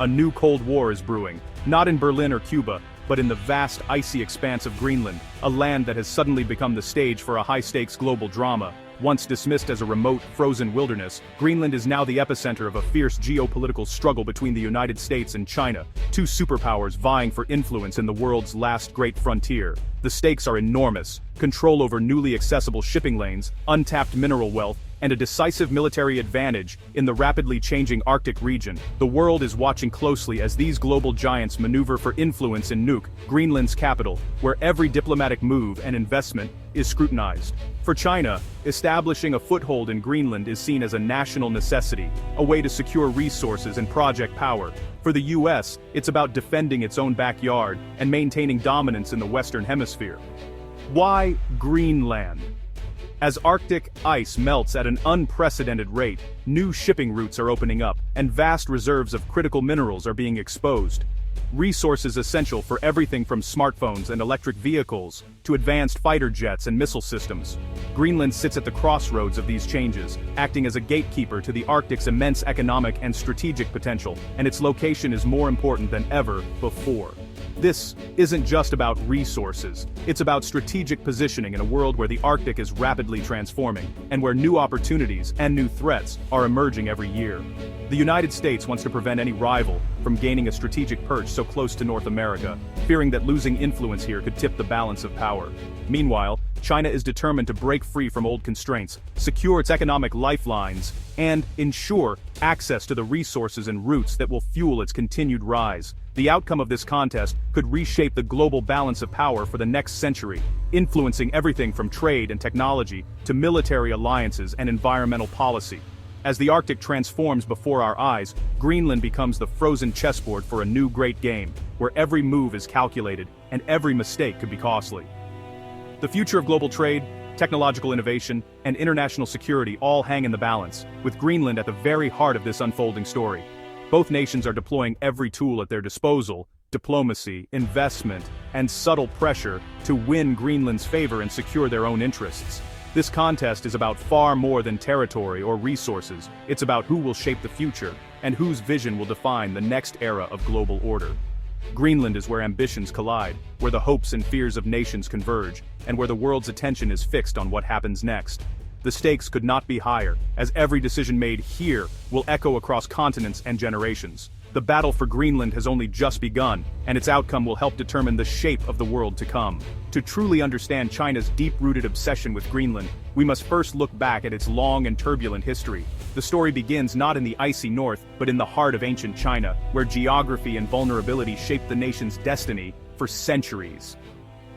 A new Cold War is brewing, not in Berlin or Cuba, but in the vast icy expanse of Greenland, a land that has suddenly become the stage for a high-stakes global drama. Once dismissed as a remote, frozen wilderness, Greenland is now the epicenter of a fierce geopolitical struggle between the United States and China, two superpowers vying for influence in the world's last great frontier. The stakes are enormous: control over newly accessible shipping lanes, untapped mineral wealth, and a decisive military advantage in the rapidly changing Arctic region. The world is watching closely as these global giants maneuver for influence in Nuuk, Greenland's capital, where every diplomatic move and investment is scrutinized. For China, establishing a foothold in Greenland is seen as a national necessity, a way to secure resources and project power. For the US, it's about defending its own backyard and maintaining dominance in the Western Hemisphere. Why Greenland? As Arctic ice melts at an unprecedented rate, new shipping routes are opening up, and vast reserves of critical minerals are being exposed. Resources essential for everything from smartphones and electric vehicles to advanced fighter jets and missile systems. Greenland sits at the crossroads of these changes, acting as a gatekeeper to the Arctic's immense economic and strategic potential, and its location is more important than ever before. This isn't just about resources, it's about strategic positioning in a world where the Arctic is rapidly transforming, and where new opportunities and new threats are emerging every year. The United States wants to prevent any rival from gaining a strategic perch so close to North America, fearing that losing influence here could tip the balance of power. Meanwhile, China is determined to break free from old constraints, secure its economic lifelines, and ensure access to the resources and routes that will fuel its continued rise. The outcome of this contest could reshape the global balance of power for the next century, influencing everything from trade and technology to military alliances and environmental policy. As the Arctic transforms before our eyes, Greenland becomes the frozen chessboard for a new great game, where every move is calculated and every mistake could be costly. The future of global trade, technological innovation, and international security all hang in the balance, with Greenland at the very heart of this unfolding story. Both nations are deploying every tool at their disposal: diplomacy, investment, and subtle pressure to win Greenland's favor and secure their own interests. This contest is about far more than territory or resources. It's about who will shape the future, and whose vision will define the next era of global order. Greenland is where ambitions collide, where the hopes and fears of nations converge, and where the world's attention is fixed on what happens next. The stakes could not be higher, as every decision made here will echo across continents and generations. The battle for Greenland has only just begun, and its outcome will help determine the shape of the world to come. To truly understand China's deep-rooted obsession with Greenland, we must first look back at its long and turbulent history. The story begins not in the icy north, but in the heart of ancient China, where geography and vulnerability shaped the nation's destiny for centuries.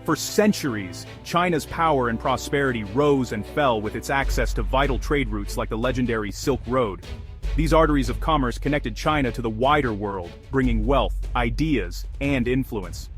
For centuries, China's power and prosperity rose and fell with its access to vital trade routes like the legendary Silk Road. These arteries of commerce connected China to the wider world, bringing wealth, ideas, and influence.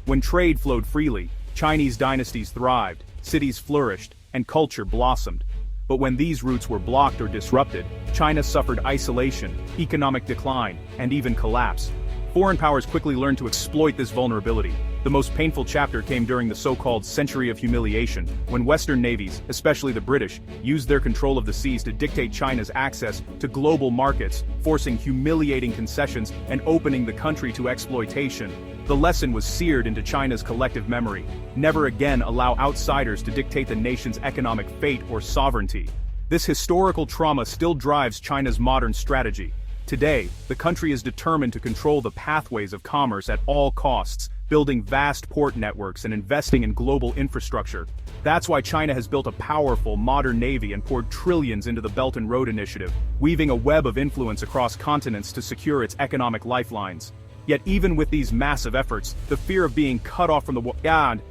When trade flowed freely, Chinese dynasties thrived, cities flourished, and culture blossomed. But when these routes were blocked or disrupted, China suffered isolation, economic decline, and even collapse. Foreign powers quickly learned to exploit this vulnerability. The most painful chapter came during the so-called Century of Humiliation, when Western navies, especially the British, used their control of the seas to dictate China's access to global markets, forcing humiliating concessions and opening the country to exploitation. The lesson was seared into China's collective memory: never again allow outsiders to dictate the nation's economic fate or sovereignty. This historical trauma still drives China's modern strategy. Today, the country is determined to control the pathways of commerce at all costs, building vast port networks and investing in global infrastructure. That's why China has built a powerful, modern navy and poured trillions into the Belt and Road Initiative, weaving a web of influence across continents to secure its economic lifelines. Yet even with these massive efforts, the fear of being cut off from the world,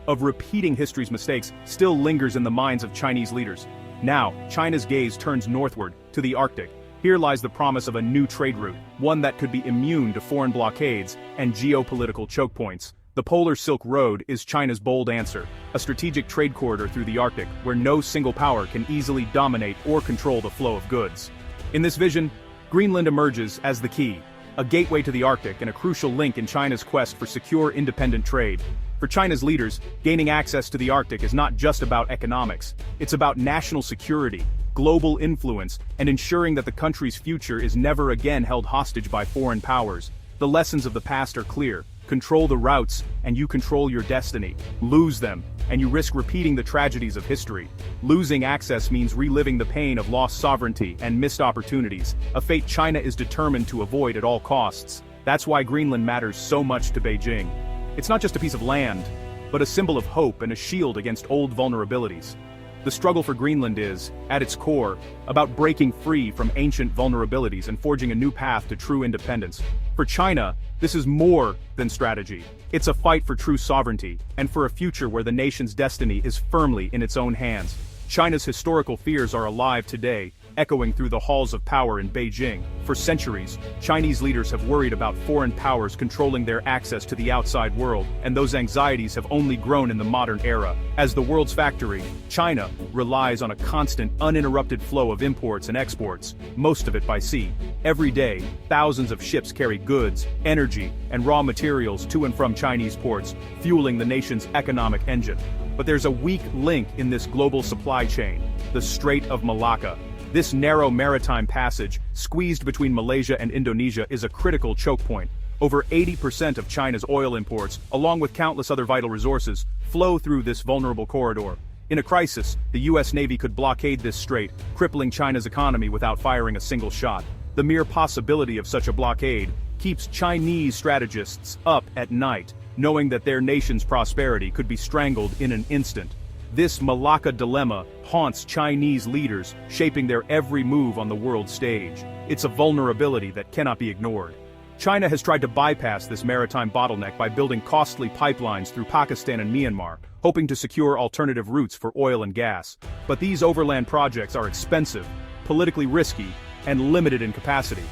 of repeating history's mistakes, still lingers in the minds of Chinese leaders. Now, China's gaze turns northward, to the Arctic. Here lies the promise of a new trade route, one that could be immune to foreign blockades and geopolitical choke points. The Polar Silk Road is China's bold answer, a strategic trade corridor through the Arctic where no single power can easily dominate or control the flow of goods. In this vision, Greenland emerges as the key, a gateway to the Arctic and a crucial link in China's quest for secure, independent trade. For China's leaders, gaining access to the Arctic is not just about economics, it's about national security, global influence, and ensuring that the country's future is never again held hostage by foreign powers. The lessons of the past are clear. Control the routes, and you control your destiny. Lose them, and you risk repeating the tragedies of history. Losing access means reliving the pain of lost sovereignty and missed opportunities, a fate China is determined to avoid at all costs. That's why Greenland matters so much to Beijing. It's not just a piece of land, but a symbol of hope and a shield against old vulnerabilities. The struggle for Greenland is, at its core, about breaking free from ancient vulnerabilities and forging a new path to true independence. For China, this is more than strategy. It's a fight for true sovereignty, and for a future where the nation's destiny is firmly in its own hands. China's historical fears are alive today, echoing through the halls of power in Beijing. For centuries, Chinese leaders have worried about foreign powers controlling their access to the outside world, and those anxieties have only grown in the modern era. As the world's factory, China relies on a constant, uninterrupted flow of imports and exports, most of it by sea. Every day, thousands of ships carry goods, energy, and raw materials to and from Chinese ports, fueling the nation's economic engine. But there's a weak link in this global supply chain: the Strait of Malacca. This narrow maritime passage, squeezed between Malaysia and Indonesia, is a critical choke point. Over 80% of China's oil imports, along with countless other vital resources, flow through this vulnerable corridor. In a crisis, the US Navy could blockade this strait, crippling China's economy without firing a single shot. The mere possibility of such a blockade keeps Chinese strategists up at night, knowing that their nation's prosperity could be strangled in an instant. This Malacca dilemma haunts Chinese leaders, shaping their every move on the world stage. It's a vulnerability that cannot be ignored. China has tried to bypass this maritime bottleneck by building costly pipelines through Pakistan and Myanmar, hoping to secure alternative routes for oil and gas. But these overland projects are expensive, politically risky, and limited in capacity.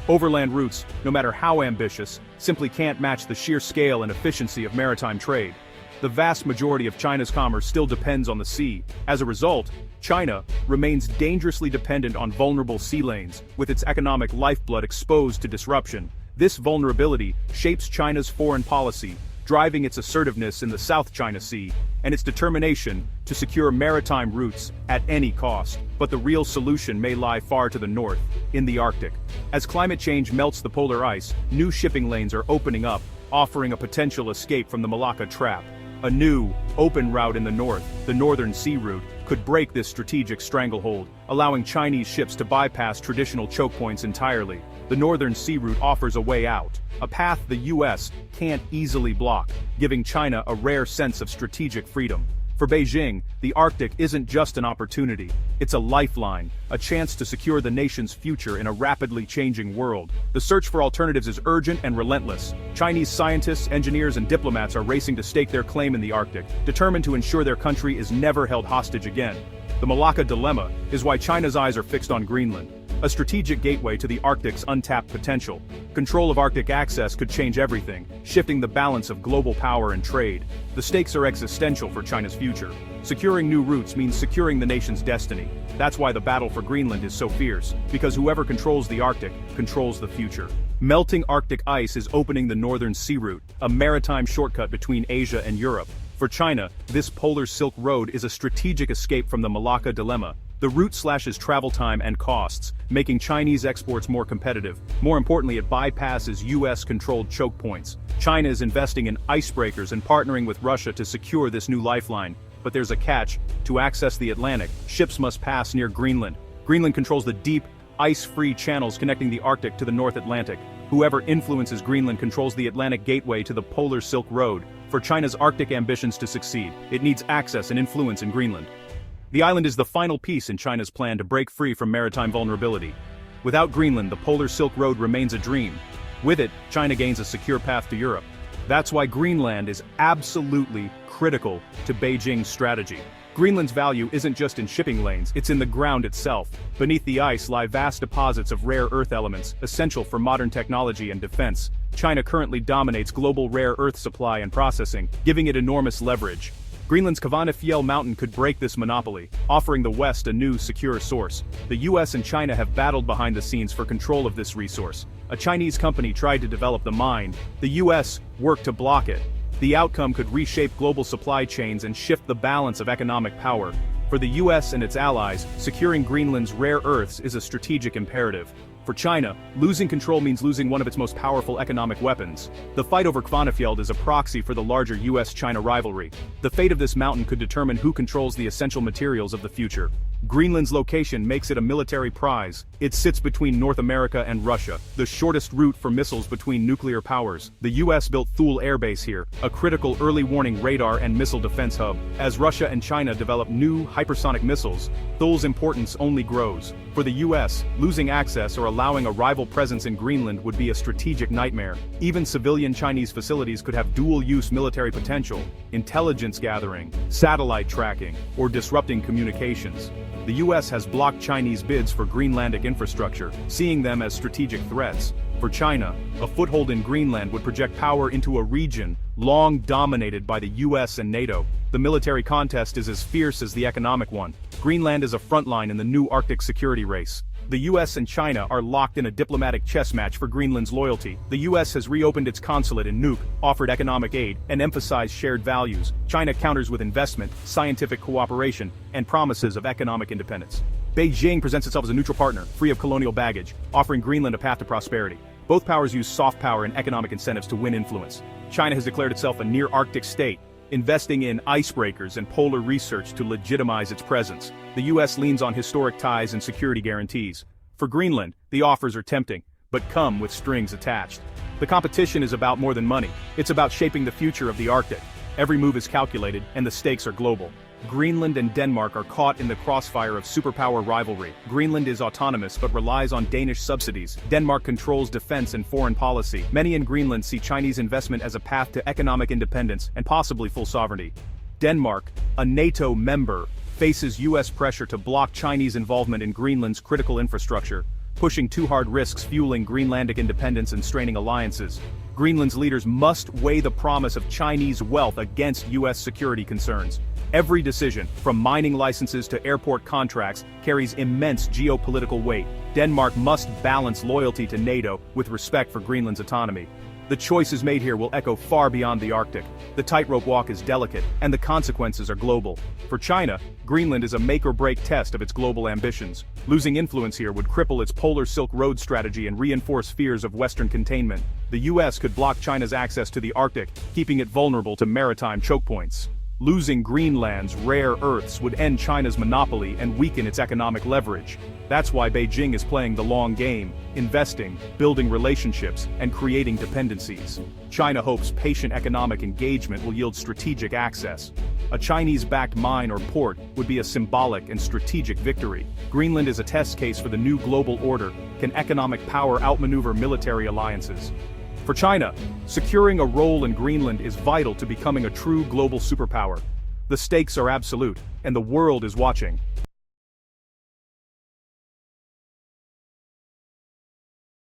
Overland routes, no matter how ambitious, simply can't match the sheer scale and efficiency of maritime trade. The vast majority of China's commerce still depends on the sea. As a result, China remains dangerously dependent on vulnerable sea lanes, with its economic lifeblood exposed to disruption. This vulnerability shapes China's foreign policy, driving its assertiveness in the South China Sea, and its determination to secure maritime routes at any cost. But the real solution may lie far to the north, in the Arctic. As climate change melts the polar ice, new shipping lanes are opening up, offering a potential escape from the Malacca trap. A new, open route in the north, the Northern Sea Route, could break this strategic stranglehold, allowing Chinese ships to bypass traditional choke points entirely. The Northern Sea Route offers a way out, a path the US can't easily block, giving China a rare sense of strategic freedom. For Beijing, the Arctic isn't just an opportunity, it's a lifeline, a chance to secure the nation's future in a rapidly changing world. The search for alternatives is urgent and relentless. Chinese scientists, engineers, and diplomats are racing to stake their claim in the Arctic, determined to ensure their country is never held hostage again. The Malacca dilemma is why China's eyes are fixed on Greenland, a strategic gateway to the Arctic's untapped potential. Control of Arctic access could change everything, shifting the balance of global power and trade. The stakes are existential for China's future. Securing new routes means securing the nation's destiny. That's why the battle for Greenland is so fierce, because whoever controls the Arctic controls the future. Melting Arctic ice is opening the Northern Sea Route, a maritime shortcut between Asia and Europe. For China, this polar Silk Road is a strategic escape from the Malacca dilemma. The route slashes travel time and costs, making Chinese exports more competitive. More importantly, it bypasses US-controlled choke points. China is investing in icebreakers and partnering with Russia to secure this new lifeline. But there's a catch. To access the Atlantic, ships must pass near Greenland. Greenland controls the deep, ice-free channels connecting the Arctic to the North Atlantic. Whoever influences Greenland controls the Atlantic gateway to the polar Silk Road. For China's Arctic ambitions to succeed, it needs access and influence in Greenland. The island is the final piece in China's plan to break free from maritime vulnerability. Without Greenland, the polar Silk Road remains a dream. With it, China gains a secure path to Europe. That's why Greenland is absolutely critical to Beijing's strategy. Greenland's value isn't just in shipping lanes, it's in the ground itself. Beneath the ice lie vast deposits of rare earth elements, essential for modern technology and defense. China currently dominates global rare earth supply and processing, giving it enormous leverage. Greenland's Kvanefjell mountain could break this monopoly, offering the West a new, secure source. The US and China have battled behind the scenes for control of this resource. A Chinese company tried to develop the mine. The US worked to block it. The outcome could reshape global supply chains and shift the balance of economic power. For the US and its allies, securing Greenland's rare earths is a strategic imperative. For China, losing control means losing one of its most powerful economic weapons. The fight over Kvanefjeld is a proxy for the larger US-China rivalry. The fate of this mountain could determine who controls the essential materials of the future. Greenland's location makes it a military prize. It sits between North America and Russia, the shortest route for missiles between nuclear powers. The US built Thule Air Base here, a critical early warning radar and missile defense hub. As Russia and China develop new hypersonic missiles, Thule's importance only grows. For the US, losing access or allowing a rival presence in Greenland would be a strategic nightmare. Even civilian Chinese facilities could have dual-use military potential, intelligence gathering, satellite tracking, or disrupting communications. The US has blocked Chinese bids for Greenlandic infrastructure, seeing them as strategic threats. For China, a foothold in Greenland would project power into a region long dominated by the US and NATO. The military contest is as fierce as the economic one. Greenland is a frontline in the new Arctic security race. The US and China are locked in a diplomatic chess match for Greenland's loyalty. The US has reopened its consulate in Nuuk, offered economic aid, and emphasized shared values. China counters with investment, scientific cooperation, and promises of economic independence. Beijing presents itself as a neutral partner, free of colonial baggage, offering Greenland a path to prosperity. Both powers use soft power and economic incentives to win influence. China has declared itself a near-Arctic state, investing in icebreakers and polar research to legitimize its presence. The US leans on historic ties and security guarantees. For Greenland, the offers are tempting, but come with strings attached. The competition is about more than money. It's about shaping the future of the Arctic. Every move is calculated, and the stakes are global. Greenland and Denmark are caught in the crossfire of superpower rivalry. Greenland is autonomous but relies on Danish subsidies. Denmark controls defense and foreign policy. Many in Greenland see Chinese investment as a path to economic independence and possibly full sovereignty. Denmark, a NATO member, faces US pressure to block Chinese involvement in Greenland's critical infrastructure, pushing too hard risks fueling Greenlandic independence and straining alliances. Greenland's leaders must weigh the promise of Chinese wealth against US security concerns. Every decision, from mining licenses to airport contracts, carries immense geopolitical weight. Denmark must balance loyalty to NATO with respect for Greenland's autonomy. The choices made here will echo far beyond the Arctic. The tightrope walk is delicate, and the consequences are global. For China, Greenland is a make-or-break test of its global ambitions. Losing influence here would cripple its Polar Silk Road strategy and reinforce fears of Western containment. The US could block China's access to the Arctic, keeping it vulnerable to maritime choke points. Losing Greenland's rare earths would end China's monopoly and weaken its economic leverage. That's why Beijing is playing the long game, investing, building relationships, and creating dependencies. China hopes patient economic engagement will yield strategic access. A Chinese-backed mine or port would be a symbolic and strategic victory. Greenland is a test case for the new global order. Can economic power outmaneuver military alliances? For China, securing a role in Greenland is vital to becoming a true global superpower. The stakes are absolute, and the world is watching.